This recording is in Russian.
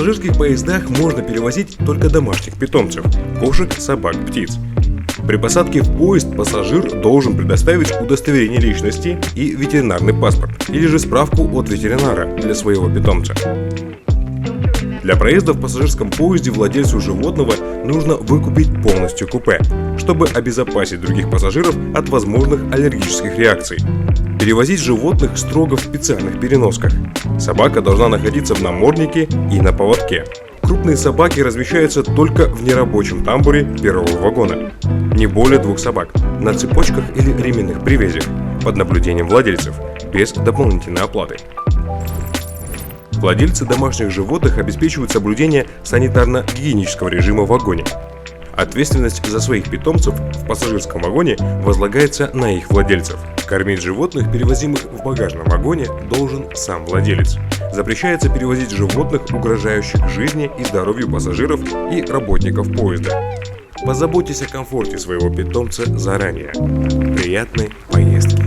пассажирских поездах можно перевозить только домашних питомцев – кошек, собак, птиц. При посадке в поезд пассажир должен предоставить удостоверение личности и ветеринарный паспорт, или же справку от ветеринара для своего питомца. Для проезда в пассажирском поезде владельцу животного нужно выкупить полностью купе, чтобы обезопасить других пассажиров от возможных аллергических реакций. Перевозить животных строго в специальных переносках. Собака должна находиться в наморднике и на поводке. Крупные собаки размещаются только в нерабочем тамбуре первого вагона. Не более 2 собак, на цепочках или ременных привязях, под наблюдением владельцев, без дополнительной оплаты. Владельцы домашних животных обеспечивают соблюдение санитарно-гигиенического режима в вагоне. Ответственность за своих питомцев в пассажирском вагоне возлагается на их владельцев. Кормить животных, перевозимых в багажном вагоне, должен сам владелец. Запрещается перевозить животных, угрожающих жизни и здоровью пассажиров и работников поезда. Позаботьтесь о комфорте своего питомца заранее. Приятной поездки!